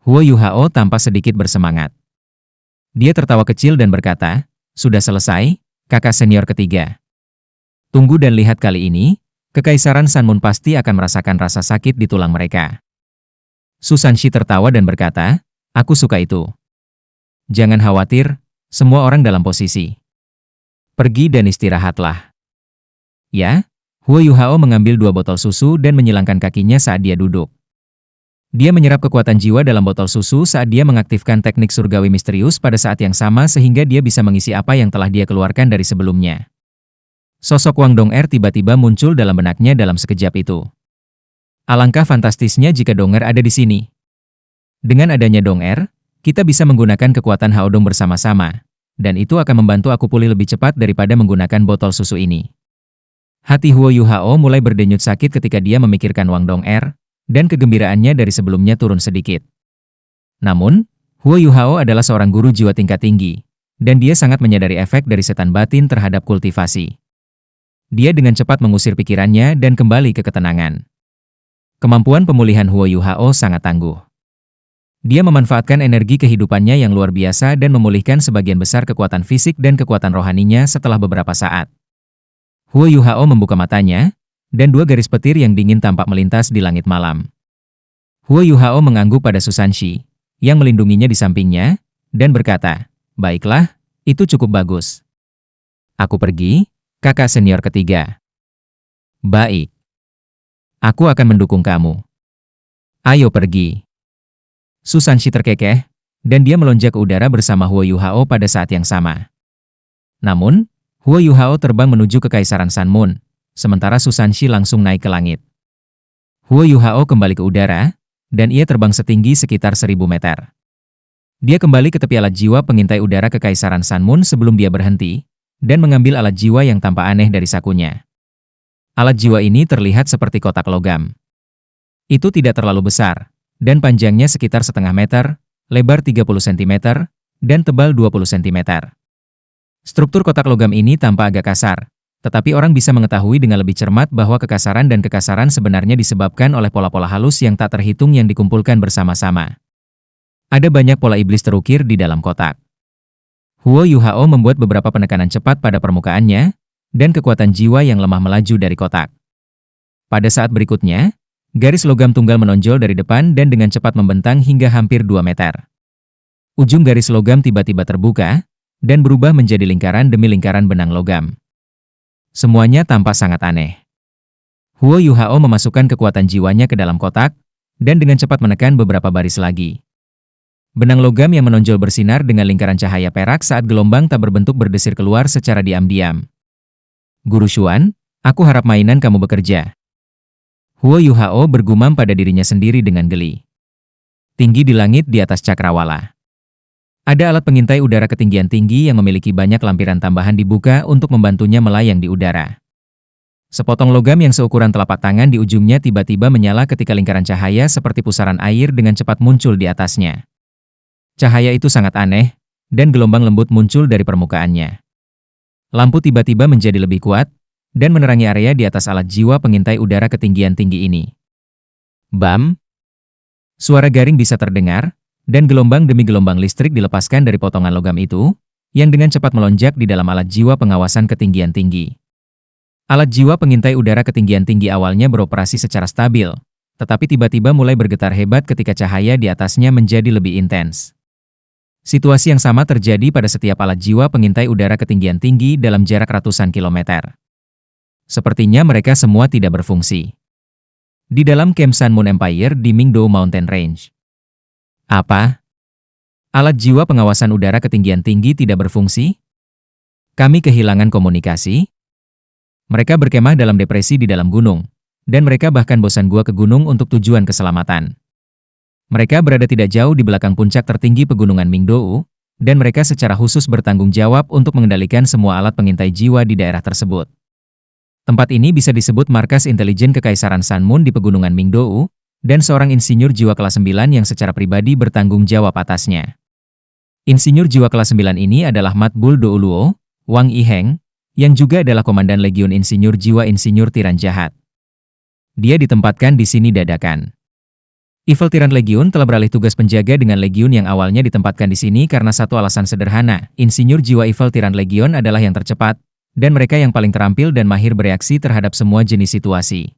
Huo Yuhao tampak sedikit bersemangat. Dia tertawa kecil dan berkata, "Sudah selesai, kakak senior ketiga. Tunggu dan lihat kali ini, Kekaisaran Sanmun pasti akan merasakan rasa sakit di tulang mereka." Su Sanshi tertawa dan berkata, "Aku suka itu. Jangan khawatir, semua orang dalam posisi. Pergi dan istirahatlah." Ya, Huo Yuhao mengambil 2 botol susu dan menyilangkan kakinya saat dia duduk. Dia menyerap kekuatan jiwa dalam botol susu saat dia mengaktifkan teknik surgawi misterius pada saat yang sama sehingga dia bisa mengisi apa yang telah dia keluarkan dari sebelumnya. Sosok Wang Dong'er tiba-tiba muncul dalam benaknya dalam sekejap itu. Alangkah fantastisnya jika Dong'er ada di sini. Dengan adanya Dong'er, kita bisa menggunakan kekuatan Haodong bersama-sama, dan itu akan membantu aku pulih lebih cepat daripada menggunakan botol susu ini. Hati Huo Yuhao mulai berdenyut sakit ketika dia memikirkan Wang Dong'er, dan kegembiraannya dari sebelumnya turun sedikit. Namun, Huo Yuhao adalah seorang guru jiwa tingkat tinggi, dan dia sangat menyadari efek dari setan batin terhadap kultivasi. Dia dengan cepat mengusir pikirannya dan kembali ke ketenangan. Kemampuan pemulihan Huo Yuhao sangat tangguh. Dia memanfaatkan energi kehidupannya yang luar biasa dan memulihkan sebagian besar kekuatan fisik dan kekuatan rohaninya setelah beberapa saat. Huo Yuhao membuka matanya, dan 2 garis petir yang dingin tampak melintas di langit malam. Huo Yuhao mengangguk pada Su Sanshi, yang melindunginya di sampingnya, dan berkata, "Baiklah, itu cukup bagus. Aku pergi, kakak senior ketiga." "Baik. Aku akan mendukung kamu. Ayo pergi." Su Sanshi terkekeh, dan dia melonjak ke udara bersama Huo Yuhao pada saat yang sama. Namun, Huo Yuhao terbang menuju ke Kekaisaran Sanmun, sementara Su Sanshi langsung naik ke langit. Huo Yuhao kembali ke udara, dan ia terbang setinggi sekitar 1000 meter. Dia kembali ke tepi alat jiwa pengintai udara Kekaisaran Sanmun sebelum dia berhenti, dan mengambil alat jiwa yang tampak aneh dari sakunya. Alat jiwa ini terlihat seperti kotak logam. Itu tidak terlalu besar, dan panjangnya sekitar setengah meter, lebar 30 cm, dan tebal 20 cm. Struktur kotak logam ini tampak agak kasar, tetapi orang bisa mengetahui dengan lebih cermat bahwa kekasaran dan kekasaran sebenarnya disebabkan oleh pola-pola halus yang tak terhitung yang dikumpulkan bersama-sama. Ada banyak pola iblis terukir di dalam kotak. Huo Yuhao membuat beberapa penekanan cepat pada permukaannya, dan kekuatan jiwa yang lemah melaju dari kotak. Pada saat berikutnya, garis logam tunggal menonjol dari depan dan dengan cepat membentang hingga hampir 2 meter. Ujung garis logam tiba-tiba terbuka, dan berubah menjadi lingkaran demi lingkaran benang logam. Semuanya tampak sangat aneh. Huo Yuhao memasukkan kekuatan jiwanya ke dalam kotak, dan dengan cepat menekan beberapa baris lagi. Benang logam yang menonjol bersinar dengan lingkaran cahaya perak saat gelombang tak berbentuk berdesir keluar secara diam-diam. "Guru Xuan, aku harap mainan kamu bekerja." Huo Yuhao bergumam pada dirinya sendiri dengan geli. Tinggi di langit di atas cakrawala. Ada alat pengintai udara ketinggian tinggi yang memiliki banyak lampiran tambahan dibuka untuk membantunya melayang di udara. Sepotong logam yang seukuran telapak tangan di ujungnya tiba-tiba menyala ketika lingkaran cahaya seperti pusaran air dengan cepat muncul di atasnya. Cahaya itu sangat aneh, dan gelombang lembut muncul dari permukaannya. Lampu tiba-tiba menjadi lebih kuat, dan menerangi area di atas alat jiwa pengintai udara ketinggian tinggi ini. Bam! Suara garing bisa terdengar, dan gelombang demi gelombang listrik dilepaskan dari potongan logam itu, yang dengan cepat melonjak di dalam alat jiwa pengawasan ketinggian tinggi. Alat jiwa pengintai udara ketinggian tinggi awalnya beroperasi secara stabil, tetapi tiba-tiba mulai bergetar hebat ketika cahaya di atasnya menjadi lebih intens. Situasi yang sama terjadi pada setiap alat jiwa pengintai udara ketinggian tinggi dalam jarak ratusan kilometer. Sepertinya mereka semua tidak berfungsi. Di dalam camp Sun Moon Empire di Mingdou Mountain Range. Apa? Alat jiwa pengawasan udara ketinggian tinggi tidak berfungsi? Kami kehilangan komunikasi? Mereka berkemah dalam depresi di dalam gunung, dan mereka bahkan bosan gua ke gunung untuk tujuan keselamatan. Mereka berada tidak jauh di belakang puncak tertinggi pegunungan Mingdou, dan mereka secara khusus bertanggung jawab untuk mengendalikan semua alat pengintai jiwa di daerah tersebut. Tempat ini bisa disebut markas intelijen Kekaisaran Sanmun di pegunungan Mingdou, dan seorang insinyur jiwa kelas 9 yang secara pribadi bertanggung jawab atasnya. Insinyur jiwa kelas 9 ini adalah Matbul Douluo, Wang Yiheng, yang juga adalah komandan Legiun Insinyur Jiwa Insinyur Tiran Jahat. Dia ditempatkan di sini dadakan. Evil Tyrant Legion telah beralih tugas penjaga dengan Legion yang awalnya ditempatkan di sini karena satu alasan sederhana. Insinyur jiwa Evil Tyrant Legion adalah yang tercepat, dan mereka yang paling terampil dan mahir bereaksi terhadap semua jenis situasi.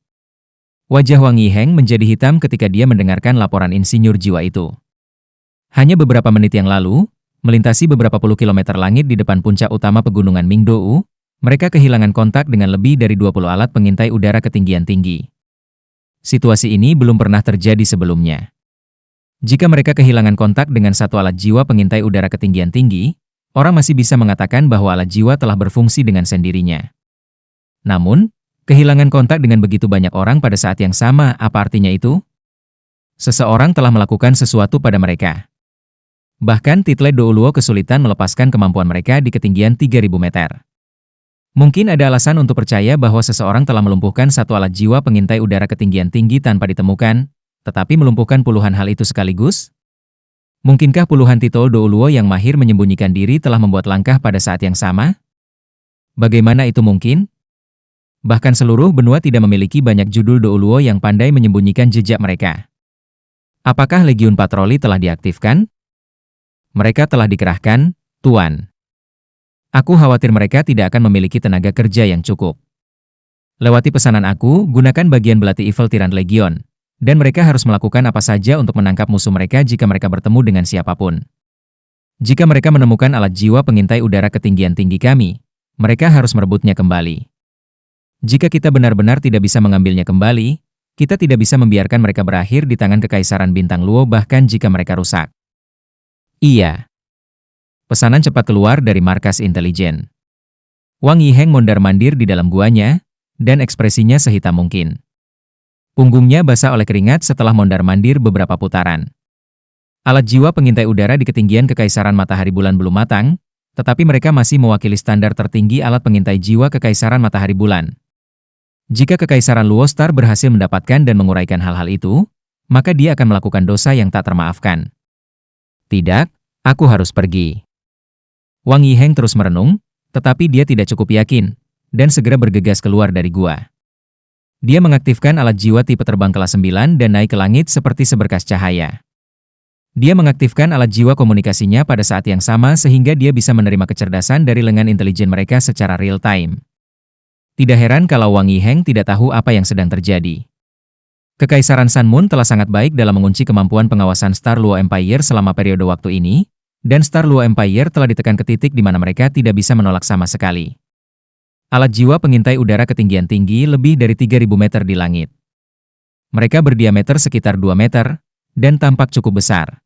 Wajah Wang Yiheng menjadi hitam ketika dia mendengarkan laporan insinyur jiwa itu. Hanya beberapa menit yang lalu, melintasi beberapa puluh kilometer langit di depan puncak utama pegunungan Mingdou, mereka kehilangan kontak dengan lebih dari 20 alat pengintai udara ketinggian tinggi. Situasi ini belum pernah terjadi sebelumnya. Jika mereka kehilangan kontak dengan satu alat jiwa pengintai udara ketinggian tinggi, orang masih bisa mengatakan bahwa alat jiwa telah berfungsi dengan sendirinya. Namun, kehilangan kontak dengan begitu banyak orang pada saat yang sama, apa artinya itu? Seseorang telah melakukan sesuatu pada mereka. Bahkan Title Douluo kesulitan melepaskan kemampuan mereka di ketinggian 3000 meter. Mungkin ada alasan untuk percaya bahwa seseorang telah melumpuhkan satu alat jiwa pengintai udara ketinggian tinggi tanpa ditemukan, tetapi melumpuhkan puluhan hal itu sekaligus? Mungkinkah puluhan Title Douluo yang mahir menyembunyikan diri telah membuat langkah pada saat yang sama? Bagaimana itu mungkin? Bahkan seluruh benua tidak memiliki banyak judul Douluo yang pandai menyembunyikan jejak mereka. Apakah Legiun Patroli telah diaktifkan? Mereka telah dikerahkan, Tuan. Aku khawatir mereka tidak akan memiliki tenaga kerja yang cukup. Lewati pesanan aku, gunakan bagian belati Evil Tyrant Legion, dan mereka harus melakukan apa saja untuk menangkap musuh mereka jika mereka bertemu dengan siapapun. Jika mereka menemukan alat jiwa pengintai udara ketinggian tinggi kami, mereka harus merebutnya kembali. Jika kita benar-benar tidak bisa mengambilnya kembali, kita tidak bisa membiarkan mereka berakhir di tangan Kekaisaran Bintang Luo bahkan jika mereka rusak. Iya. Pesanan cepat keluar dari markas intelijen. Wang Yiheng mondar-mandir di dalam guanya, dan ekspresinya sehitam mungkin. Punggungnya basah oleh keringat setelah mondar-mandir beberapa putaran. Alat jiwa pengintai udara di ketinggian Kekaisaran Matahari Bulan belum matang, tetapi mereka masih mewakili standar tertinggi alat pengintai jiwa Kekaisaran Matahari Bulan. Jika Kekaisaran Luo Star berhasil mendapatkan dan menguraikan hal-hal itu, maka dia akan melakukan dosa yang tak termaafkan. Tidak, aku harus pergi. Wang Yiheng terus merenung, tetapi dia tidak cukup yakin, dan segera bergegas keluar dari gua. Dia mengaktifkan alat jiwa tipe terbang kelas 9 dan naik ke langit seperti seberkas cahaya. Dia mengaktifkan alat jiwa komunikasinya pada saat yang sama sehingga dia bisa menerima kecerdasan dari lengan intelijen mereka secara real-time. Tidak heran kalau Wang Yiheng tidak tahu apa yang sedang terjadi. Kekaisaran Sun Moon telah sangat baik dalam mengunci kemampuan pengawasan Star Luo Empire selama periode waktu ini, dan Star Luo Empire telah ditekan ke titik di mana mereka tidak bisa menolak sama sekali. Alat jiwa pengintai udara ketinggian tinggi lebih dari 3000 meter di langit. Mereka berdiameter sekitar 2 meter, dan tampak cukup besar.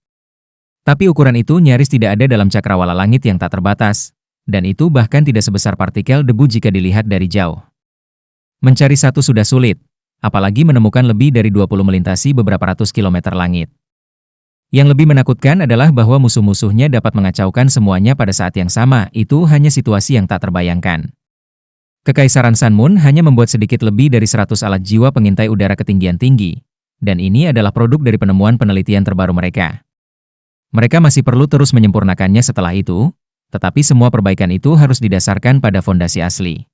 Tapi ukuran itu nyaris tidak ada dalam cakrawala langit yang tak terbatas, dan itu bahkan tidak sebesar partikel debu jika dilihat dari jauh. Mencari satu sudah sulit, apalagi menemukan lebih dari 20 melintasi beberapa ratus kilometer langit. Yang lebih menakutkan adalah bahwa musuh-musuhnya dapat mengacaukan semuanya pada saat yang sama, itu hanya situasi yang tak terbayangkan. Kekaisaran Sun Moon hanya membuat sedikit lebih dari 100 alat jiwa pengintai udara ketinggian tinggi, dan ini adalah produk dari penemuan penelitian terbaru mereka. Mereka masih perlu terus menyempurnakannya setelah itu, tetapi semua perbaikan itu harus didasarkan pada fondasi asli.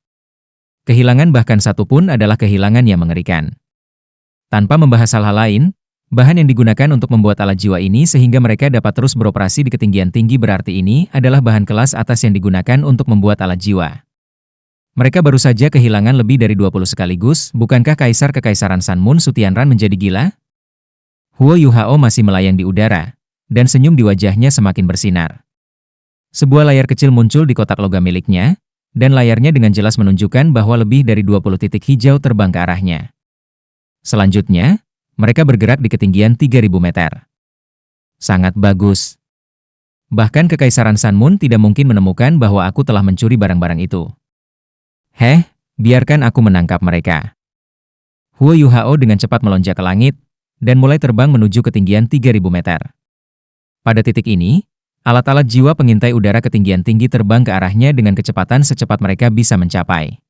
Kehilangan bahkan satu pun adalah kehilangan yang mengerikan. Tanpa membahas hal-hal lain, bahan yang digunakan untuk membuat alat jiwa ini sehingga mereka dapat terus beroperasi di ketinggian tinggi berarti ini adalah bahan kelas atas yang digunakan untuk membuat alat jiwa. Mereka baru saja kehilangan lebih dari 20 sekaligus, bukankah Kaisar Kekaisaran Sun Moon Sutianran menjadi gila? Huo Yuhao masih melayang di udara, dan senyum di wajahnya semakin bersinar. Sebuah layar kecil muncul di kotak logam miliknya, dan layarnya dengan jelas menunjukkan bahwa lebih dari 20 titik hijau terbang ke arahnya. Selanjutnya, mereka bergerak di ketinggian 3000 meter. Sangat bagus. Bahkan Kekaisaran Sun Moon tidak mungkin menemukan bahwa aku telah mencuri barang-barang itu. Biarkan aku menangkap mereka. Huo Yuhao dengan cepat melonjak ke langit, dan mulai terbang menuju ketinggian 3000 meter. Pada titik ini, alat-alat jiwa pengintai udara ketinggian tinggi terbang ke arahnya dengan kecepatan secepat mereka bisa mencapai.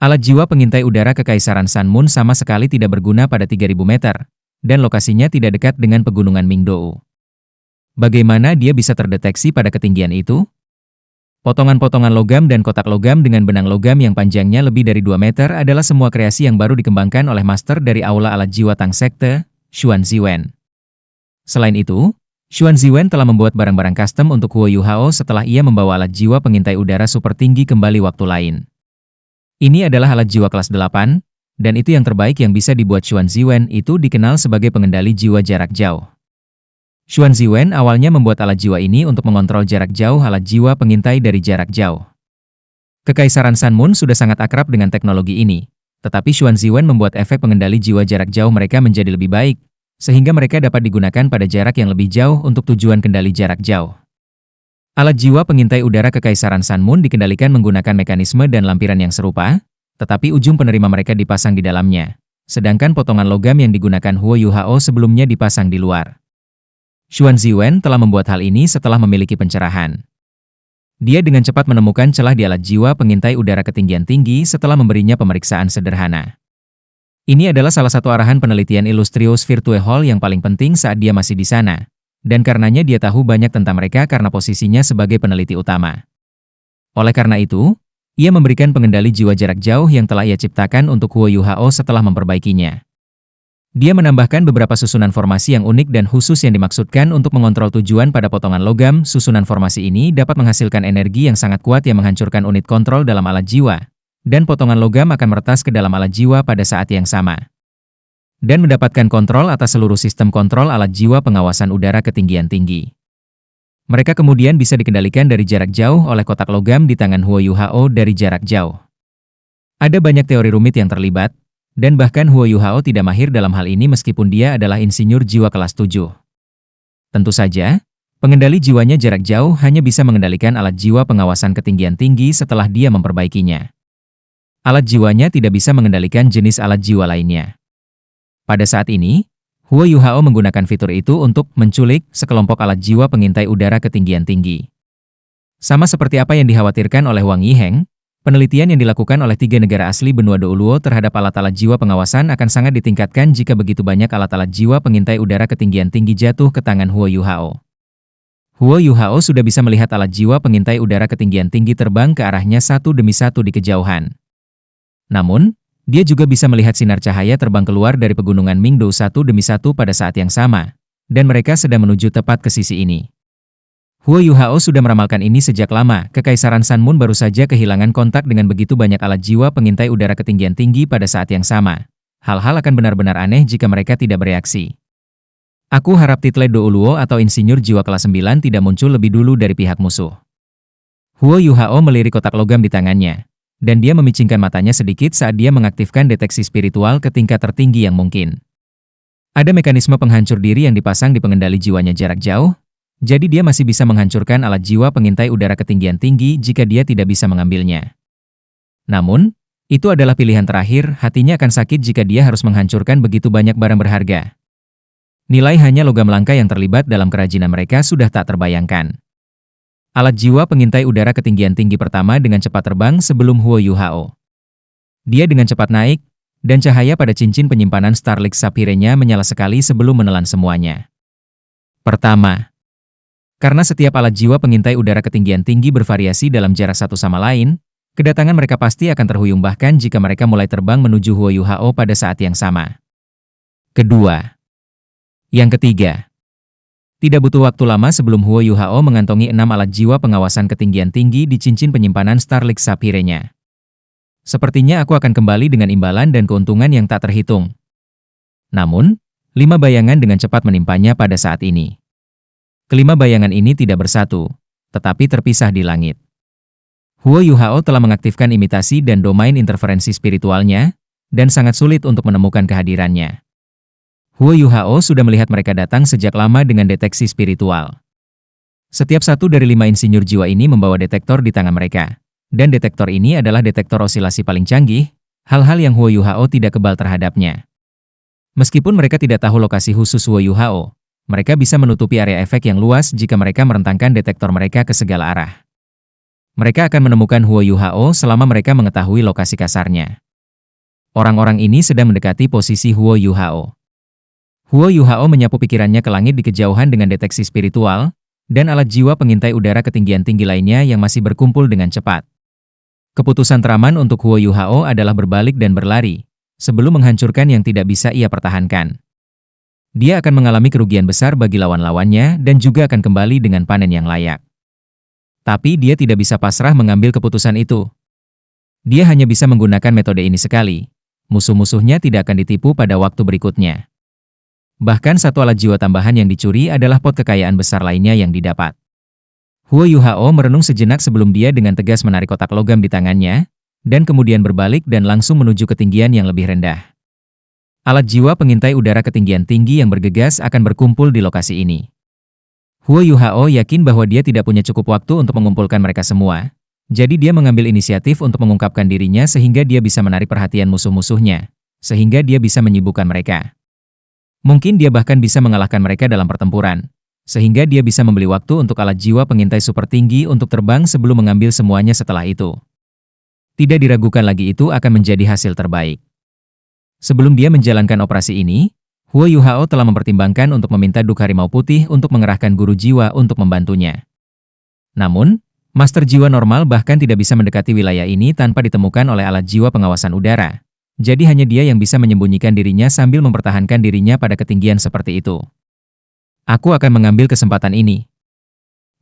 Alat jiwa pengintai udara Kekaisaran Sun Moon sama sekali tidak berguna pada 3000 meter, dan lokasinya tidak dekat dengan pegunungan Mingdou. Bagaimana dia bisa terdeteksi pada ketinggian itu? Potongan-potongan logam dan kotak logam dengan benang logam yang panjangnya lebih dari 2 meter adalah semua kreasi yang baru dikembangkan oleh master dari Aula Alat Jiwa Tang Sekte, Xuan Ziwen. Selain itu, Xuan Ziwen telah membuat barang-barang custom untuk Huo Yuhao setelah ia membawa alat jiwa pengintai udara super tinggi kembali waktu lain. Ini adalah alat jiwa kelas 8, dan itu yang terbaik yang bisa dibuat. Xuan Ziwen itu dikenal sebagai pengendali jiwa jarak jauh. Xuan Ziwen awalnya membuat alat jiwa ini untuk mengontrol jarak jauh alat jiwa pengintai dari jarak jauh. Kekaisaran Sun Moon sudah sangat akrab dengan teknologi ini, tetapi Xuan Ziwen membuat efek pengendali jiwa jarak jauh mereka menjadi lebih baik, sehingga mereka dapat digunakan pada jarak yang lebih jauh untuk tujuan kendali jarak jauh. Alat jiwa pengintai udara Kekaisaran Sun Moon dikendalikan menggunakan mekanisme dan lampiran yang serupa, tetapi ujung penerima mereka dipasang di dalamnya, sedangkan potongan logam yang digunakan Huo Yuhao sebelumnya dipasang di luar. Xuan Ziwen telah membuat hal ini setelah memiliki pencerahan. Dia dengan cepat menemukan celah di alat jiwa pengintai udara ketinggian tinggi setelah memberinya pemeriksaan sederhana. Ini adalah salah satu arahan penelitian Illustrious Virtue Hall yang paling penting saat dia masih di sana, dan karenanya dia tahu banyak tentang mereka karena posisinya sebagai peneliti utama. Oleh karena itu, ia memberikan pengendali jiwa jarak jauh yang telah ia ciptakan untuk Huo Yuhao setelah memperbaikinya. Dia menambahkan beberapa susunan formasi yang unik dan khusus yang dimaksudkan untuk mengontrol tujuan pada potongan logam. Susunan formasi ini dapat menghasilkan energi yang sangat kuat yang menghancurkan unit kontrol dalam alat jiwa, dan potongan logam akan meretas ke dalam alat jiwa pada saat yang sama. Dan mendapatkan kontrol atas seluruh sistem kontrol alat jiwa pengawasan udara ketinggian tinggi. Mereka kemudian bisa dikendalikan dari jarak jauh oleh kotak logam di tangan Huo Yuhao dari jarak jauh. Ada banyak teori rumit yang terlibat, dan bahkan Huo Yuhao tidak mahir dalam hal ini meskipun dia adalah insinyur jiwa kelas 7. Tentu saja, pengendali jiwanya jarak jauh hanya bisa mengendalikan alat jiwa pengawasan ketinggian tinggi setelah dia memperbaikinya. Alat jiwanya tidak bisa mengendalikan jenis alat jiwa lainnya. Pada saat ini, Huo Yuhao menggunakan fitur itu untuk menculik sekelompok alat jiwa pengintai udara ketinggian tinggi. Sama seperti apa yang dikhawatirkan oleh Wang Yiheng, penelitian yang dilakukan oleh 3 negara asli benua Douluo terhadap alat-alat jiwa pengawasan akan sangat ditingkatkan jika begitu banyak alat-alat jiwa pengintai udara ketinggian tinggi jatuh ke tangan Huo Yuhao. Huo Yuhao sudah bisa melihat alat jiwa pengintai udara ketinggian tinggi terbang ke arahnya satu demi satu di kejauhan. Namun, dia juga bisa melihat sinar cahaya terbang keluar dari pegunungan Mingdou satu demi satu pada saat yang sama, dan mereka sedang menuju tepat ke sisi ini. Huo Yuhao sudah meramalkan ini sejak lama. Kekaisaran Sun Moon baru saja kehilangan kontak dengan begitu banyak alat jiwa pengintai udara ketinggian tinggi pada saat yang sama. Hal-hal akan benar-benar aneh jika mereka tidak bereaksi. Aku harap titel Douluo atau insinyur jiwa kelas 9 tidak muncul lebih dulu dari pihak musuh. Huo Yuhao melirik kotak logam di tangannya, dan dia memicingkan matanya sedikit saat dia mengaktifkan deteksi spiritual ke tingkat tertinggi yang mungkin. Ada mekanisme penghancur diri yang dipasang di pengendali jiwanya jarak jauh, jadi dia masih bisa menghancurkan alat jiwa pengintai udara ketinggian tinggi jika dia tidak bisa mengambilnya. Namun, itu adalah pilihan terakhir. Hatinya akan sakit jika dia harus menghancurkan begitu banyak barang berharga. Nilai hanya logam langka yang terlibat dalam kerajinan mereka sudah tak terbayangkan. Alat jiwa pengintai udara ketinggian tinggi pertama dengan cepat terbang sebelum Huo Yuhao. Dia dengan cepat naik, dan cahaya pada cincin penyimpanan Starlink Sapphire-nya menyala sekali sebelum menelan semuanya. Pertama, karena setiap alat jiwa pengintai udara ketinggian tinggi bervariasi dalam jarak satu sama lain, kedatangan mereka pasti akan terhuyung bahkan jika mereka mulai terbang menuju Huo Yuhao pada saat yang sama. Kedua. Yang ketiga. Tidak butuh waktu lama sebelum Huo Yuhao mengantongi 6 alat jiwa pengawasan ketinggian tinggi di cincin penyimpanan Starlink Sapphire-nya. Sepertinya aku akan kembali dengan imbalan dan keuntungan yang tak terhitung. Namun, 5 bayangan dengan cepat menimpanya pada saat ini. Kelima bayangan ini tidak bersatu, tetapi terpisah di langit. Huo Yuhao telah mengaktifkan imitasi dan domain interferensi spiritualnya, dan sangat sulit untuk menemukan kehadirannya. Huo Yuhao sudah melihat mereka datang sejak lama dengan deteksi spiritual. Setiap satu dari 5 insinyur jiwa ini membawa detektor di tangan mereka, dan detektor ini adalah detektor osilasi paling canggih, hal-hal yang Huo Yuhao tidak kebal terhadapnya. Meskipun mereka tidak tahu lokasi khusus Huo Yuhao, mereka bisa menutupi area efek yang luas jika mereka merentangkan detektor mereka ke segala arah. Mereka akan menemukan Huo Yuhao selama mereka mengetahui lokasi kasarnya. Orang-orang ini sedang mendekati posisi Huo Yuhao. Huo Yuhao menyapu pikirannya ke langit di kejauhan dengan deteksi spiritual, dan alat jiwa pengintai udara ketinggian tinggi lainnya yang masih berkumpul dengan cepat. Keputusan teraman untuk Huo Yuhao adalah berbalik dan berlari, sebelum menghancurkan yang tidak bisa ia pertahankan. Dia akan mengalami kerugian besar bagi lawan-lawannya dan juga akan kembali dengan panen yang layak. Tapi dia tidak bisa pasrah mengambil keputusan itu. Dia hanya bisa menggunakan metode ini sekali. Musuh-musuhnya tidak akan ditipu pada waktu berikutnya. Bahkan satu alat jiwa tambahan yang dicuri adalah pot kekayaan besar lainnya yang didapat. Huo Yuhao merenung sejenak sebelum dia dengan tegas menarik kotak logam di tangannya, dan kemudian berbalik dan langsung menuju ketinggian yang lebih rendah. Alat jiwa pengintai udara ketinggian tinggi yang bergegas akan berkumpul di lokasi ini. Huo Yuhao yakin bahwa dia tidak punya cukup waktu untuk mengumpulkan mereka semua, jadi dia mengambil inisiatif untuk mengungkapkan dirinya sehingga dia bisa menarik perhatian musuh-musuhnya, sehingga dia bisa menyibukkan mereka. Mungkin dia bahkan bisa mengalahkan mereka dalam pertempuran, sehingga dia bisa membeli waktu untuk alat jiwa pengintai super tinggi untuk terbang sebelum mengambil semuanya setelah itu. Tidak diragukan lagi itu akan menjadi hasil terbaik. Sebelum dia menjalankan operasi ini, Huo Yuhao telah mempertimbangkan untuk meminta Duk Harimau Putih untuk mengerahkan guru jiwa untuk membantunya. Namun, Master jiwa normal bahkan tidak bisa mendekati wilayah ini tanpa ditemukan oleh alat jiwa pengawasan udara. Jadi hanya dia yang bisa menyembunyikan dirinya sambil mempertahankan dirinya pada ketinggian seperti itu. Aku akan mengambil kesempatan ini.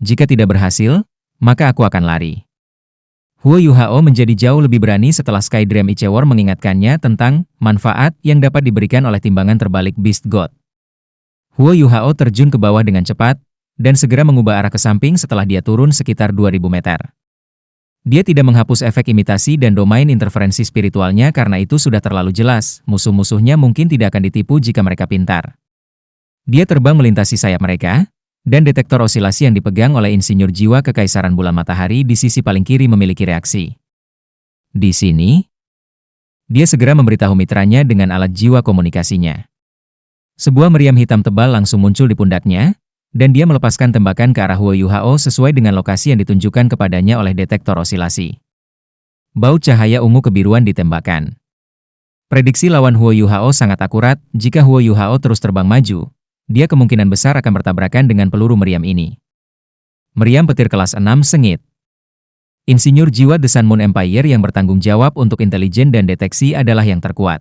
Jika tidak berhasil, maka aku akan lari. Huo Yuhao menjadi jauh lebih berani setelah Skydream Ichewar mengingatkannya tentang manfaat yang dapat diberikan oleh timbangan terbalik Beast God. Huo Yuhao terjun ke bawah dengan cepat, dan segera mengubah arah ke samping setelah dia turun sekitar 2000 meter. Dia tidak menghapus efek imitasi dan domain interferensi spiritualnya karena itu sudah terlalu jelas, musuh-musuhnya mungkin tidak akan ditipu jika mereka pintar. Dia terbang melintasi sayap mereka, dan detektor osilasi yang dipegang oleh insinyur jiwa Kekaisaran Bulan Matahari di sisi paling kiri memiliki reaksi. Di sini, dia segera memberitahu mitranya dengan alat jiwa komunikasinya. Sebuah meriam hitam tebal langsung muncul di pundaknya, dan dia melepaskan tembakan ke arah Huo Yuhao sesuai dengan lokasi yang ditunjukkan kepadanya oleh detektor osilasi. Baut cahaya ungu kebiruan ditembakkan. Prediksi lawan Huo Yuhao sangat akurat, jika Huo Yuhao terus terbang maju, dia kemungkinan besar akan bertabrakan dengan peluru meriam ini. Meriam petir kelas 6 sengit. Insinyur jiwa The Sun Moon Empire yang bertanggung jawab untuk intelijen dan deteksi adalah yang terkuat.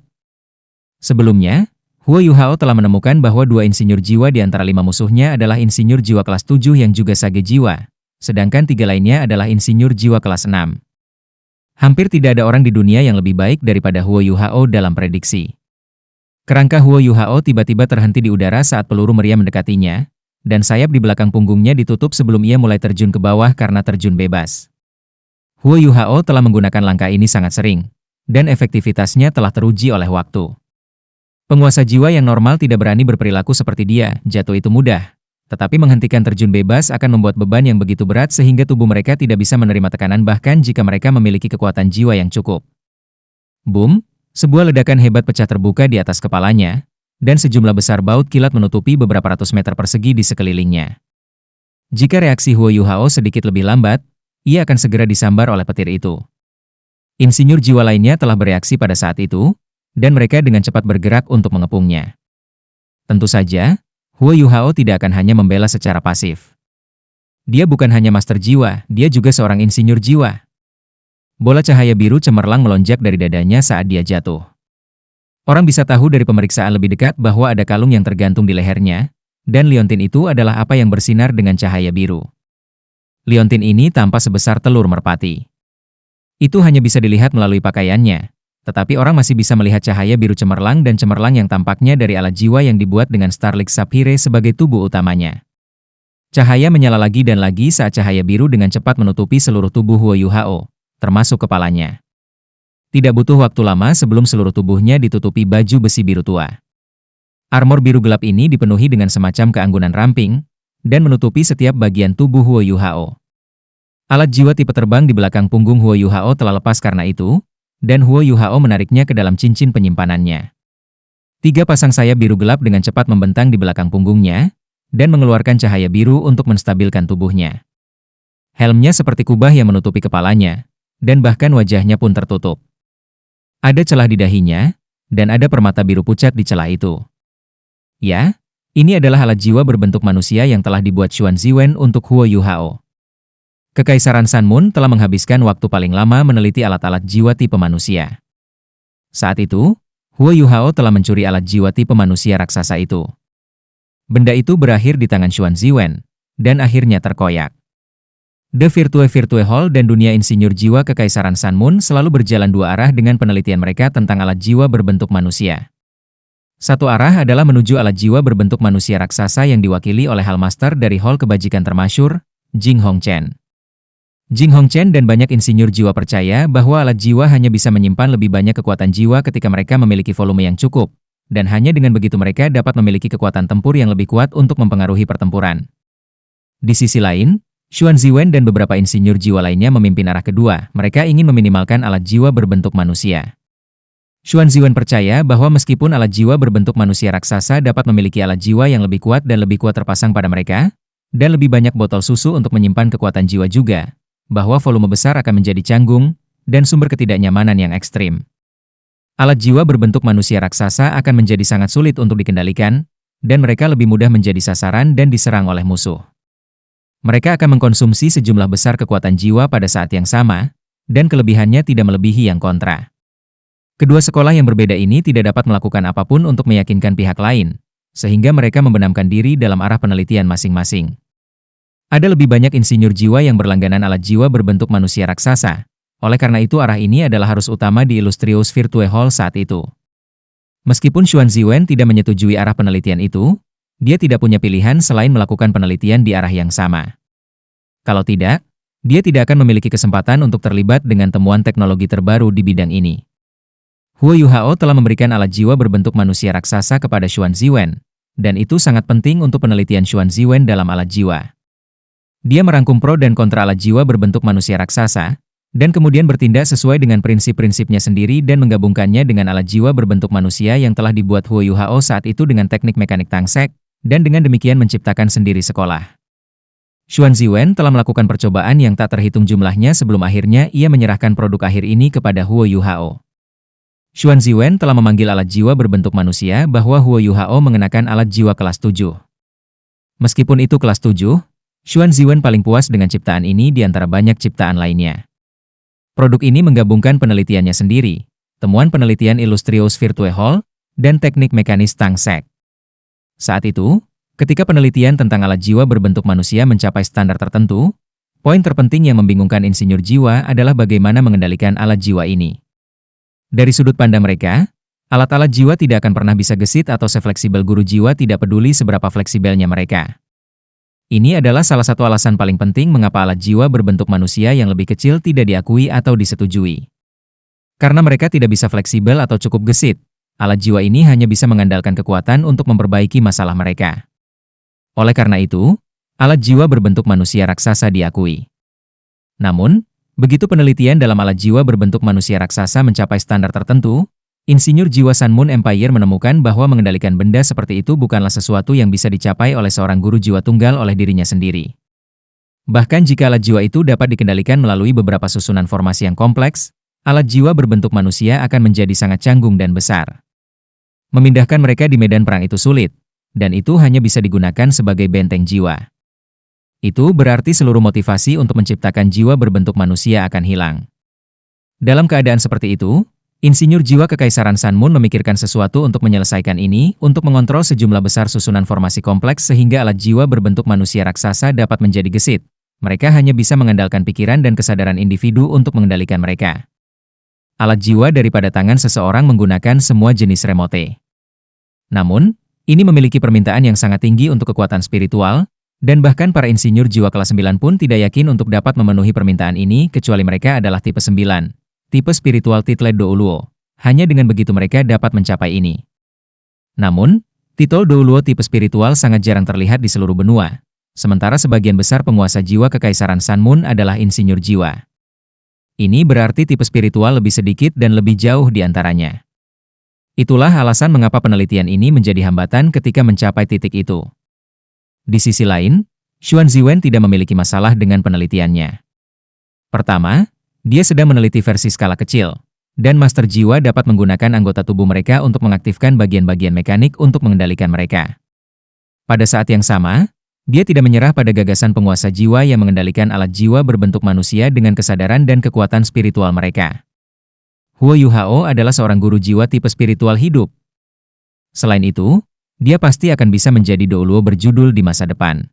Sebelumnya, Huo Yuhao telah menemukan bahwa dua insinyur jiwa di antara 5 musuhnya adalah insinyur jiwa kelas 7 yang juga sage jiwa, sedangkan 3 lainnya adalah insinyur jiwa kelas 6. Hampir tidak ada orang di dunia yang lebih baik daripada Huo Yuhao dalam prediksi. Kerangka Huo Yuhao tiba-tiba terhenti di udara saat peluru meriam mendekatinya, dan sayap di belakang punggungnya ditutup sebelum ia mulai terjun ke bawah karena terjun bebas. Huo Yuhao telah menggunakan langkah ini sangat sering, dan efektivitasnya telah teruji oleh waktu. Penguasa jiwa yang normal tidak berani berperilaku seperti dia, jatuh itu mudah. Tetapi menghentikan terjun bebas akan membuat beban yang begitu berat sehingga tubuh mereka tidak bisa menerima tekanan bahkan jika mereka memiliki kekuatan jiwa yang cukup. Boom, sebuah ledakan hebat pecah terbuka di atas kepalanya, dan sejumlah besar baut kilat menutupi beberapa ratus meter persegi di sekelilingnya. Jika reaksi Huo Yuhao sedikit lebih lambat, ia akan segera disambar oleh petir itu. Insinyur jiwa lainnya telah bereaksi pada saat itu, dan mereka dengan cepat bergerak untuk mengepungnya. Tentu saja, Huo Yuhao tidak akan hanya membela secara pasif. Dia bukan hanya master jiwa, dia juga seorang insinyur jiwa. Bola cahaya biru cemerlang melonjak dari dadanya saat dia jatuh. Orang bisa tahu dari pemeriksaan lebih dekat bahwa ada kalung yang tergantung di lehernya, dan liontin itu adalah apa yang bersinar dengan cahaya biru. Liontin ini tampak sebesar telur merpati. Itu hanya bisa dilihat melalui pakaiannya. Tetapi orang masih bisa melihat cahaya biru cemerlang dan cemerlang yang tampaknya dari alat jiwa yang dibuat dengan Starlink Sapphire sebagai tubuh utamanya. Cahaya menyala lagi dan lagi saat cahaya biru dengan cepat menutupi seluruh tubuh Huo Yuhao, termasuk kepalanya. Tidak butuh waktu lama sebelum seluruh tubuhnya ditutupi baju besi biru tua. Armor biru gelap ini dipenuhi dengan semacam keanggunan ramping, dan menutupi setiap bagian tubuh Huo Yuhao. Alat jiwa tipe terbang di belakang punggung Huo Yuhao telah lepas karena itu, dan Huo Yuhao menariknya ke dalam cincin penyimpanannya. 3 pasang sayap biru gelap dengan cepat membentang di belakang punggungnya, dan mengeluarkan cahaya biru untuk menstabilkan tubuhnya. Helmnya seperti kubah yang menutupi kepalanya, dan bahkan wajahnya pun tertutup. Ada celah di dahinya, dan ada permata biru pucat di celah itu. Ya, ini adalah alat jiwa berbentuk manusia yang telah dibuat Xuan Ziwen untuk Huo Yuhao. Kekaisaran Sun Moon telah menghabiskan waktu paling lama meneliti alat-alat jiwa tipe manusia. Saat itu, Huo Yuhao telah mencuri alat jiwa tipe manusia raksasa itu. Benda itu berakhir di tangan Xuan Ziwen, dan akhirnya terkoyak. The Virtue Hall dan dunia insinyur jiwa Kekaisaran Sun Moon selalu berjalan dua arah dengan penelitian mereka tentang alat jiwa berbentuk manusia. Satu arah adalah menuju alat jiwa berbentuk manusia raksasa yang diwakili oleh Hallmaster dari Hall Kebajikan termasyur, Jing Hongchen. Jing Hongchen dan banyak insinyur jiwa percaya bahwa alat jiwa hanya bisa menyimpan lebih banyak kekuatan jiwa ketika mereka memiliki volume yang cukup, dan hanya dengan begitu mereka dapat memiliki kekuatan tempur yang lebih kuat untuk mempengaruhi pertempuran. Di sisi lain, Xuan Ziwen dan beberapa insinyur jiwa lainnya memimpin arah kedua, mereka ingin meminimalkan alat jiwa berbentuk manusia. Xuan Ziwen percaya bahwa meskipun alat jiwa berbentuk manusia raksasa dapat memiliki alat jiwa yang lebih kuat dan lebih kuat terpasang pada mereka, dan lebih banyak botol susu untuk menyimpan kekuatan jiwa juga, bahwa volume besar akan menjadi canggung, dan sumber ketidaknyamanan yang ekstrim. Alat jiwa berbentuk manusia raksasa akan menjadi sangat sulit untuk dikendalikan, dan mereka lebih mudah menjadi sasaran dan diserang oleh musuh. Mereka akan mengkonsumsi sejumlah besar kekuatan jiwa pada saat yang sama, dan kelebihannya tidak melebihi yang kontra. Kedua sekolah yang berbeda ini tidak dapat melakukan apapun untuk meyakinkan pihak lain, sehingga mereka membenamkan diri dalam arah penelitian masing-masing. Ada lebih banyak insinyur jiwa yang berlangganan alat jiwa berbentuk manusia raksasa, oleh karena itu arah ini adalah harus utama di Illustrious Virtue Hall saat itu. Meskipun Xuan Ziwen tidak menyetujui arah penelitian itu, dia tidak punya pilihan selain melakukan penelitian di arah yang sama. Kalau tidak, dia tidak akan memiliki kesempatan untuk terlibat dengan temuan teknologi terbaru di bidang ini. Huo Yuhao telah memberikan alat jiwa berbentuk manusia raksasa kepada Xuan Ziwen, dan itu sangat penting untuk penelitian Xuan Ziwen dalam alat jiwa. Dia merangkum pro dan kontra alat jiwa berbentuk manusia raksasa, dan kemudian bertindak sesuai dengan prinsip-prinsipnya sendiri dan menggabungkannya dengan alat jiwa berbentuk manusia yang telah dibuat Huo Yuhao saat itu dengan teknik mekanik Tangsek, dan dengan demikian menciptakan sendiri sekolah. Xuan Ziwen telah melakukan percobaan yang tak terhitung jumlahnya sebelum akhirnya ia menyerahkan produk akhir ini kepada Huo Yuhao. Xuan Ziwen telah memanggil alat jiwa berbentuk manusia bahwa Huo Yuhao mengenakan alat jiwa kelas 7. Meskipun itu kelas 7, Xuan Ziwen paling puas dengan ciptaan ini di antara banyak ciptaan lainnya. Produk ini menggabungkan penelitiannya sendiri, temuan penelitian Illustrious Virtue Hall, dan teknik mekanis Tangsek. Saat itu, ketika penelitian tentang alat jiwa berbentuk manusia mencapai standar tertentu, poin terpenting yang membingungkan insinyur jiwa adalah bagaimana mengendalikan alat jiwa ini. Dari sudut pandang mereka, alat-alat jiwa tidak akan pernah bisa gesit atau sefleksibel guru jiwa tidak peduli seberapa fleksibelnya mereka. Ini adalah salah satu alasan paling penting mengapa alat jiwa berbentuk manusia yang lebih kecil tidak diakui atau disetujui. Karena mereka tidak bisa fleksibel atau cukup gesit, alat jiwa ini hanya bisa mengandalkan kekuatan untuk memperbaiki masalah mereka. Oleh karena itu, alat jiwa berbentuk manusia raksasa diakui. Namun, begitu penelitian dalam alat jiwa berbentuk manusia raksasa mencapai standar tertentu, insinyur jiwa Sun Moon Empire menemukan bahwa mengendalikan benda seperti itu bukanlah sesuatu yang bisa dicapai oleh seorang guru jiwa tunggal oleh dirinya sendiri. Bahkan jika alat jiwa itu dapat dikendalikan melalui beberapa susunan formasi yang kompleks, alat jiwa berbentuk manusia akan menjadi sangat canggung dan besar. Memindahkan mereka di medan perang itu sulit, dan itu hanya bisa digunakan sebagai benteng jiwa. Itu berarti seluruh motivasi untuk menciptakan jiwa berbentuk manusia akan hilang. Dalam keadaan seperti itu, insinyur jiwa Kekaisaran Sun Moon memikirkan sesuatu untuk menyelesaikan ini, untuk mengontrol sejumlah besar susunan formasi kompleks sehingga alat jiwa berbentuk manusia raksasa dapat menjadi gesit. Mereka hanya bisa mengandalkan pikiran dan kesadaran individu untuk mengendalikan mereka. Alat jiwa daripada tangan seseorang menggunakan semua jenis remote. Namun, ini memiliki permintaan yang sangat tinggi untuk kekuatan spiritual, dan bahkan para insinyur jiwa kelas 9 pun tidak yakin untuk dapat memenuhi permintaan ini kecuali mereka adalah tipe 9, tipe spiritual Title Douluo. Hanya dengan begitu mereka dapat mencapai ini. Namun, Title Douluo tipe spiritual sangat jarang terlihat di seluruh benua, sementara sebagian besar penguasa jiwa Kekaisaran Sun Moon adalah insinyur jiwa. Ini berarti tipe spiritual lebih sedikit dan lebih jauh di antaranya. Itulah alasan mengapa penelitian ini menjadi hambatan ketika mencapai titik itu. Di sisi lain, Xuan Ziwen tidak memiliki masalah dengan penelitiannya. Pertama, dia sedang meneliti versi skala kecil, dan master jiwa dapat menggunakan anggota tubuh mereka untuk mengaktifkan bagian-bagian mekanik untuk mengendalikan mereka. Pada saat yang sama, dia tidak menyerah pada gagasan penguasa jiwa yang mengendalikan alat jiwa berbentuk manusia dengan kesadaran dan kekuatan spiritual mereka. Huo Yuhao adalah seorang guru jiwa tipe spiritual hidup. Selain itu, dia pasti akan bisa menjadi douluo berjudul di masa depan.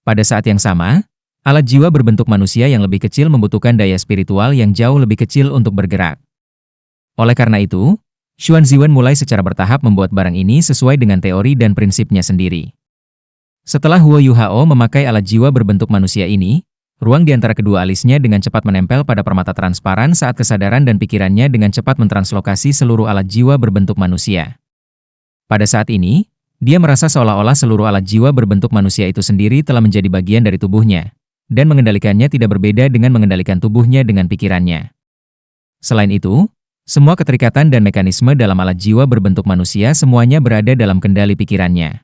Pada saat yang sama, alat jiwa berbentuk manusia yang lebih kecil membutuhkan daya spiritual yang jauh lebih kecil untuk bergerak. Oleh karena itu, Xuan Ziwen mulai secara bertahap membuat barang ini sesuai dengan teori dan prinsipnya sendiri. Setelah Huo Yuhao memakai alat jiwa berbentuk manusia ini, ruang di antara kedua alisnya dengan cepat menempel pada permata transparan saat kesadaran dan pikirannya dengan cepat mentranslokasi seluruh alat jiwa berbentuk manusia. Pada saat ini, dia merasa seolah-olah seluruh alat jiwa berbentuk manusia itu sendiri telah menjadi bagian dari tubuhnya, dan mengendalikannya tidak berbeda dengan mengendalikan tubuhnya dengan pikirannya. Selain itu, semua keterikatan dan mekanisme dalam alat jiwa berbentuk manusia semuanya berada dalam kendali pikirannya.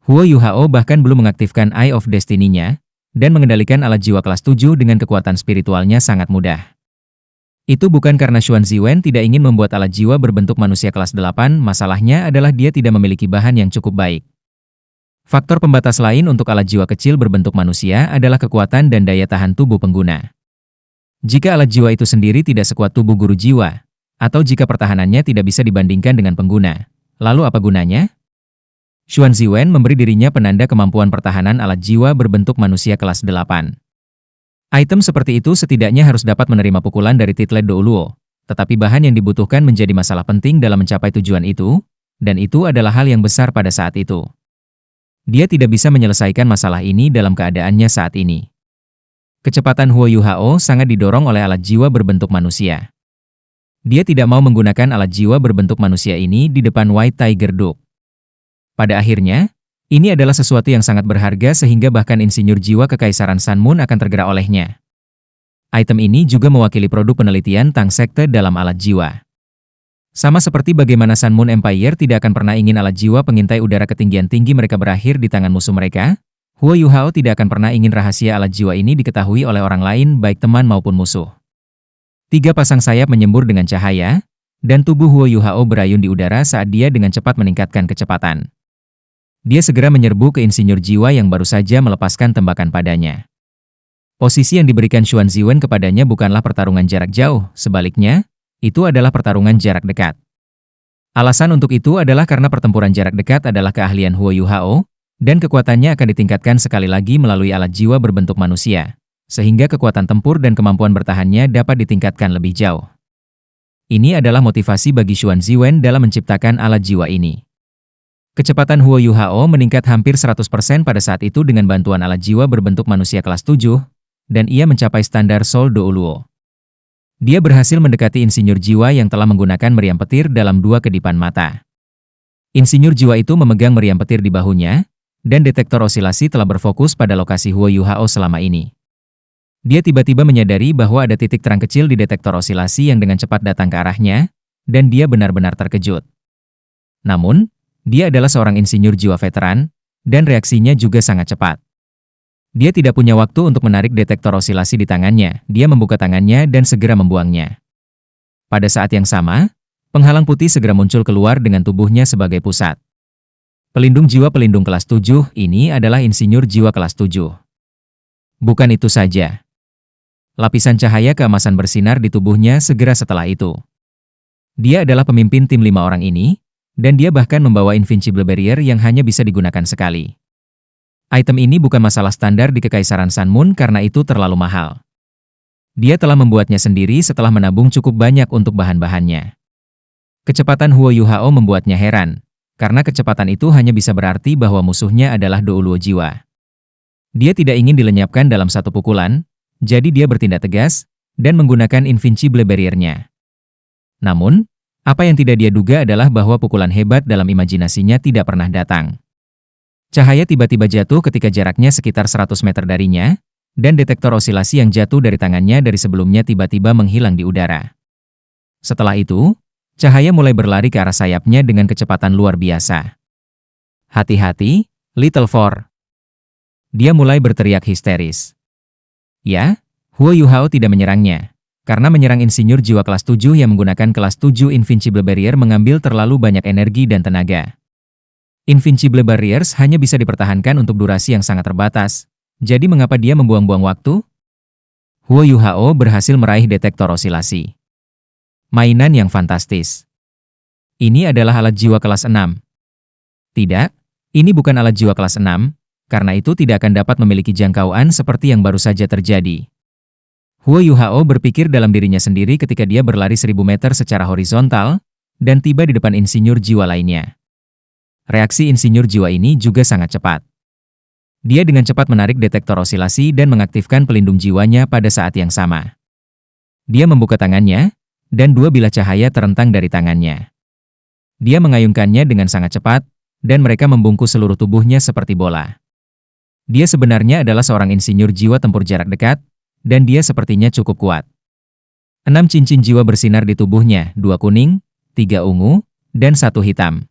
Huo Yuhao bahkan belum mengaktifkan Eye of Destiny-nya, dan mengendalikan alat jiwa kelas 7 dengan kekuatan spiritualnya sangat mudah. Itu bukan karena Xuan Ziwen tidak ingin membuat alat jiwa berbentuk manusia kelas 8, masalahnya adalah dia tidak memiliki bahan yang cukup baik. Faktor pembatas lain untuk alat jiwa kecil berbentuk manusia adalah kekuatan dan daya tahan tubuh pengguna. Jika alat jiwa itu sendiri tidak sekuat tubuh guru jiwa, atau jika pertahanannya tidak bisa dibandingkan dengan pengguna, lalu apa gunanya? Xuan Ziwen memberi dirinya penanda kemampuan pertahanan alat jiwa berbentuk manusia kelas 8. Item seperti itu setidaknya harus dapat menerima pukulan dari titlet douluo, tetapi bahan yang dibutuhkan menjadi masalah penting dalam mencapai tujuan itu, dan itu adalah hal yang besar pada saat itu. Dia tidak bisa menyelesaikan masalah ini dalam keadaannya saat ini. Kecepatan Huo Yuhao sangat didorong oleh alat jiwa berbentuk manusia. Dia tidak mau menggunakan alat jiwa berbentuk manusia ini di depan White Tiger Duke. Pada akhirnya, ini adalah sesuatu yang sangat berharga sehingga bahkan insinyur jiwa Kekaisaran Sun Moon akan tergerak olehnya. Item ini juga mewakili produk penelitian Tang Sekte dalam alat jiwa. Sama seperti bagaimana Sun Moon Empire tidak akan pernah ingin alat jiwa pengintai udara ketinggian tinggi mereka berakhir di tangan musuh mereka, Huo Yuhao tidak akan pernah ingin rahasia alat jiwa ini diketahui oleh orang lain baik teman maupun musuh. 3 pasang sayap menyembur dengan cahaya, dan tubuh Huo Yuhao berayun di udara saat dia dengan cepat meningkatkan kecepatan. Dia segera menyerbu ke insinyur jiwa yang baru saja melepaskan tembakan padanya. Posisi yang diberikan Xuan Ziwen kepadanya bukanlah pertarungan jarak jauh, sebaliknya, itu adalah pertarungan jarak dekat. Alasan untuk itu adalah karena pertempuran jarak dekat adalah keahlian Huo Yuhao, dan kekuatannya akan ditingkatkan sekali lagi melalui alat jiwa berbentuk manusia, sehingga kekuatan tempur dan kemampuan bertahannya dapat ditingkatkan lebih jauh. Ini adalah motivasi bagi Xuan Ziwen dalam menciptakan alat jiwa ini. Kecepatan Huo Yuhao meningkat hampir 100% pada saat itu dengan bantuan alat jiwa berbentuk manusia kelas 7, dan ia mencapai standar Soul Douluo. Dia berhasil mendekati insinyur jiwa yang telah menggunakan meriam petir dalam 2 kedipan mata. Insinyur jiwa itu memegang meriam petir di bahunya, dan detektor osilasi telah berfokus pada lokasi Huo Yuhao selama ini. Dia tiba-tiba menyadari bahwa ada titik terang kecil di detektor osilasi yang dengan cepat datang ke arahnya, dan dia benar-benar terkejut. Namun, dia adalah seorang insinyur jiwa veteran, dan reaksinya juga sangat cepat. Dia tidak punya waktu untuk menarik detektor osilasi di tangannya, dia membuka tangannya dan segera membuangnya. Pada saat yang sama, penghalang putih segera muncul keluar dengan tubuhnya sebagai pusat. Pelindung jiwa pelindung kelas 7 ini adalah insinyur jiwa kelas 7. Bukan itu saja. Lapisan cahaya keemasan bersinar di tubuhnya segera setelah itu. Dia adalah pemimpin tim 5 orang ini, dan dia bahkan membawa Invincible Barrier yang hanya bisa digunakan sekali. Item ini bukan masalah standar di Kekaisaran Sun Moon karena itu terlalu mahal. Dia telah membuatnya sendiri setelah menabung cukup banyak untuk bahan-bahannya. Kecepatan Huo Yuhao membuatnya heran, karena kecepatan itu hanya bisa berarti bahwa musuhnya adalah douluo jiwa. Dia tidak ingin dilenyapkan dalam satu pukulan, jadi dia bertindak tegas, dan menggunakan Invincible Barrier-nya. Namun, apa yang tidak dia duga adalah bahwa pukulan hebat dalam imajinasinya tidak pernah datang. Cahaya tiba-tiba jatuh ketika jaraknya sekitar 100 meter darinya, dan detektor osilasi yang jatuh dari tangannya dari sebelumnya tiba-tiba menghilang di udara. Setelah itu, cahaya mulai berlari ke arah sayapnya dengan kecepatan luar biasa. Hati-hati, Little Four. Dia mulai berteriak histeris. Ya, Huo Yuhao tidak menyerangnya. Karena menyerang insinyur jiwa kelas 7 yang menggunakan kelas 7 Invincible Barrier mengambil terlalu banyak energi dan tenaga. Invincible Barriers hanya bisa dipertahankan untuk durasi yang sangat terbatas. Jadi mengapa dia membuang-buang waktu? Huo Yuhao berhasil meraih detektor osilasi. Mainan yang fantastis. Ini adalah alat jiwa kelas 6. Tidak, ini bukan alat jiwa kelas 6, karena itu tidak akan dapat memiliki jangkauan seperti yang baru saja terjadi. Huo Yuhao berpikir dalam dirinya sendiri ketika dia berlari 1000 meter secara horizontal, dan tiba di depan insinyur jiwa lainnya. Reaksi insinyur jiwa ini juga sangat cepat. Dia dengan cepat menarik detektor osilasi dan mengaktifkan pelindung jiwanya pada saat yang sama. Dia membuka tangannya, dan 2 bilah cahaya terentang dari tangannya. Dia mengayunkannya dengan sangat cepat, dan mereka membungkus seluruh tubuhnya seperti bola. Dia sebenarnya adalah seorang insinyur jiwa tempur jarak dekat, dan dia sepertinya cukup kuat. 6 cincin jiwa bersinar di tubuhnya, 2 kuning, 3 ungu, dan 1 hitam.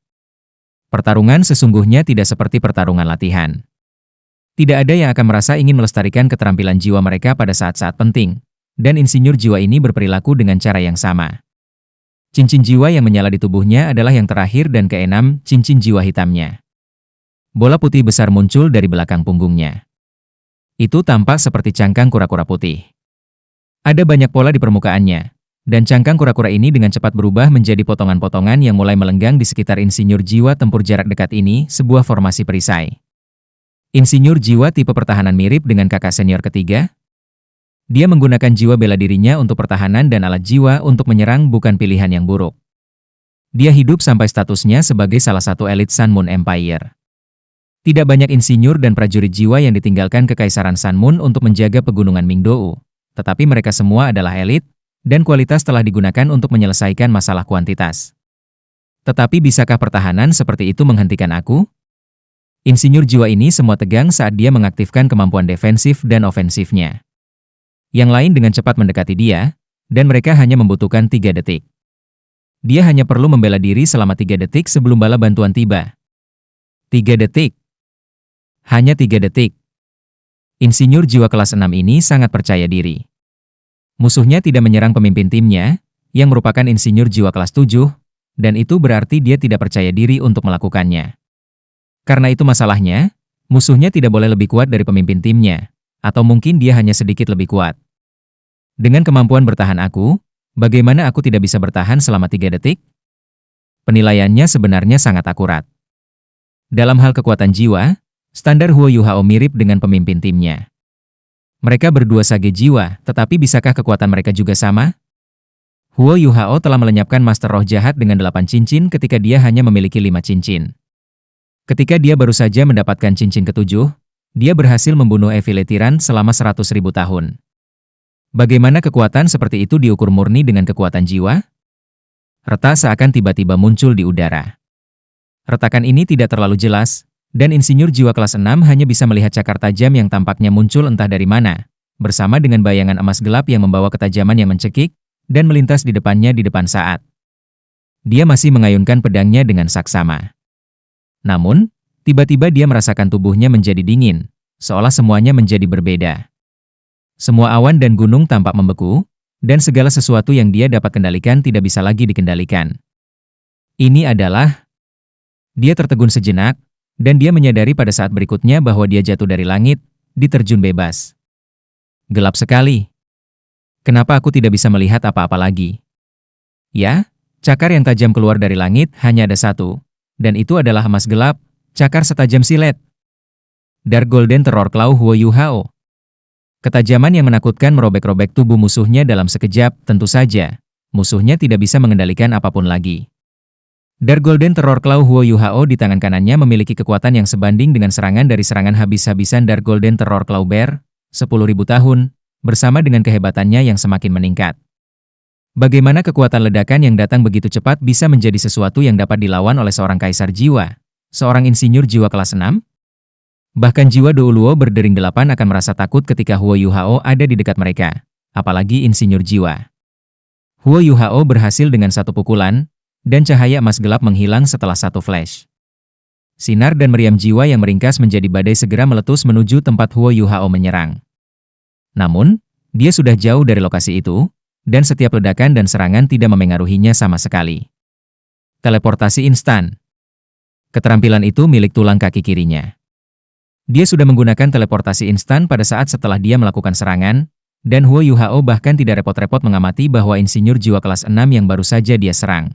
Pertarungan sesungguhnya tidak seperti pertarungan latihan. Tidak ada yang akan merasa ingin melestarikan keterampilan jiwa mereka pada saat-saat penting, dan insinyur jiwa ini berperilaku dengan cara yang sama. Cincin jiwa yang menyala di tubuhnya adalah yang terakhir dan keenam cincin jiwa hitamnya. Bola putih besar muncul dari belakang punggungnya. Itu tampak seperti cangkang kura-kura putih. Ada banyak pola di permukaannya, dan cangkang kura-kura ini dengan cepat berubah menjadi potongan-potongan yang mulai melenggang di sekitar insinyur jiwa tempur jarak dekat ini, sebuah formasi perisai. Insinyur jiwa tipe pertahanan mirip dengan kakak senior ketiga. Dia menggunakan jiwa bela dirinya untuk pertahanan dan alat jiwa untuk menyerang bukan pilihan yang buruk. Dia hidup sampai statusnya sebagai salah satu elit Sun Moon Empire. Tidak banyak insinyur dan prajurit jiwa yang ditinggalkan Kekaisaran Sun Moon untuk menjaga pegunungan Mingdou, tetapi mereka semua adalah elit, dan kualitas telah digunakan untuk menyelesaikan masalah kuantitas. Tetapi bisakah pertahanan seperti itu menghentikan aku? Insinyur jiwa ini semua tegang saat dia mengaktifkan kemampuan defensif dan ofensifnya. Yang lain dengan cepat mendekati dia, dan mereka hanya membutuhkan 3 detik. Dia hanya perlu membela diri selama 3 detik sebelum bala bantuan tiba. 3 detik. Hanya 3 detik. Insinyur jiwa kelas 6 ini sangat percaya diri. Musuhnya tidak menyerang pemimpin timnya, yang merupakan insinyur jiwa kelas 7, dan itu berarti dia tidak percaya diri untuk melakukannya. Karena itu masalahnya, musuhnya tidak boleh lebih kuat dari pemimpin timnya, atau mungkin dia hanya sedikit lebih kuat. Dengan kemampuan bertahan aku, bagaimana aku tidak bisa bertahan selama 3 detik? Penilaiannya sebenarnya sangat akurat. Dalam hal kekuatan jiwa, standar Huo Yuhao mirip dengan pemimpin timnya. Mereka berdua sage jiwa, tetapi bisakah kekuatan mereka juga sama? Huo Yuhao telah melenyapkan Master Roh Jahat dengan 8 cincin ketika dia hanya memiliki 5 cincin. Ketika dia baru saja mendapatkan cincin ke-7, dia berhasil membunuh Evil Tiran selama 100.000 tahun. Bagaimana kekuatan seperti itu diukur murni dengan kekuatan jiwa? Retak seakan tiba-tiba muncul di udara. Retakan ini tidak terlalu jelas, dan insinyur jiwa kelas 6 hanya bisa melihat cakar tajam yang tampaknya muncul entah dari mana, bersama dengan bayangan emas gelap yang membawa ketajaman yang mencekik, dan melintas di depannya di depan saat. Dia masih mengayunkan pedangnya dengan saksama. Namun, tiba-tiba dia merasakan tubuhnya menjadi dingin, seolah semuanya menjadi berbeda. Semua awan dan gunung tampak membeku, dan segala sesuatu yang dia dapat kendalikan tidak bisa lagi dikendalikan. Ini adalah... Dia tertegun sejenak, dan dia menyadari pada saat berikutnya bahwa dia jatuh dari langit, diterjun bebas. Gelap sekali. Kenapa aku tidak bisa melihat apa-apa lagi? Ya, cakar yang tajam keluar dari langit hanya ada satu, dan itu adalah emas gelap, cakar setajam silet. Dark Golden Terror Claw Huo Yuhao. Ketajaman yang menakutkan merobek-robek tubuh musuhnya dalam sekejap, tentu saja. Musuhnya tidak bisa mengendalikan apapun lagi. Dark Golden Terror Claw Huo Yuhao di tangan kanannya memiliki kekuatan yang sebanding dengan serangan dari serangan habis-habisan Dark Golden Terror Claw Bear, 10.000 tahun, bersama dengan kehebatannya yang semakin meningkat. Bagaimana kekuatan ledakan yang datang begitu cepat bisa menjadi sesuatu yang dapat dilawan oleh seorang kaisar jiwa, seorang insinyur jiwa kelas 6? Bahkan jiwa Douluo berdering 8 akan merasa takut ketika Huo Yuhao ada di dekat mereka, apalagi insinyur jiwa. Huo Yuhao berhasil dengan satu pukulan, dan cahaya emas gelap menghilang setelah satu flash. Sinar dan meriam jiwa yang meringkas menjadi badai segera meletus menuju tempat Huo Yuhao menyerang. Namun, dia sudah jauh dari lokasi itu, dan setiap ledakan dan serangan tidak memengaruhinya sama sekali. Teleportasi instan. Keterampilan itu milik tulang kaki kirinya. Dia sudah menggunakan teleportasi instan pada saat setelah dia melakukan serangan, dan Huo Yuhao bahkan tidak repot-repot mengamati bahwa insinyur jiwa kelas 6 yang baru saja dia serang.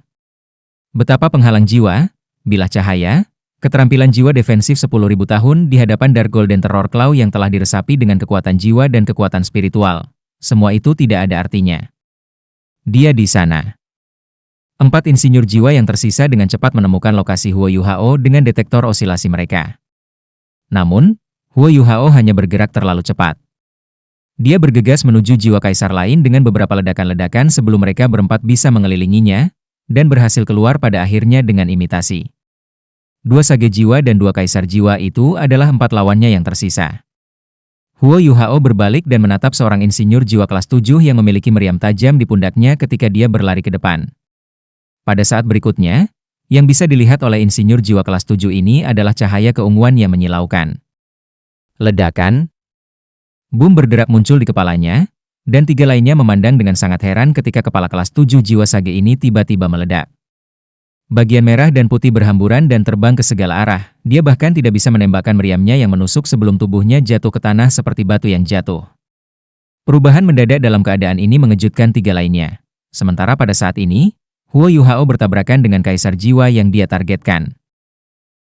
Betapa penghalang jiwa, bilah cahaya, Keterampilan jiwa defensif 10.000 tahun di hadapan Dark Golden Terror Claw yang telah diresapi dengan kekuatan jiwa dan kekuatan spiritual. Semua itu tidak ada artinya. Dia di sana. 4 insinyur jiwa yang tersisa dengan cepat menemukan lokasi Huo Yuhao dengan detektor osilasi mereka. Namun, Huo Yuhao hanya bergerak terlalu cepat. Dia bergegas menuju jiwa kaisar lain dengan beberapa ledakan-ledakan sebelum mereka berempat bisa mengelilinginya, dan berhasil keluar pada akhirnya dengan imitasi. 2 sage jiwa dan 2 kaisar jiwa itu adalah 4 lawannya yang tersisa. Huo Yuhao berbalik dan menatap seorang insinyur jiwa kelas 7 yang memiliki meriam tajam di pundaknya ketika dia berlari ke depan. Pada saat berikutnya, yang bisa dilihat oleh insinyur jiwa kelas 7 ini adalah cahaya keunguan yang menyilaukan. Ledakan. Boom berderak muncul di kepalanya, dan 3 lainnya memandang dengan sangat heran ketika kepala kelas 7 jiwa sage ini tiba-tiba meledak. Bagian merah dan putih berhamburan dan terbang ke segala arah. Dia bahkan tidak bisa menembakkan meriamnya yang menusuk sebelum tubuhnya jatuh ke tanah seperti batu yang jatuh. Perubahan mendadak dalam keadaan ini mengejutkan 3 lainnya. Sementara pada saat ini, Huo Yuhao bertabrakan dengan kaisar jiwa yang dia targetkan.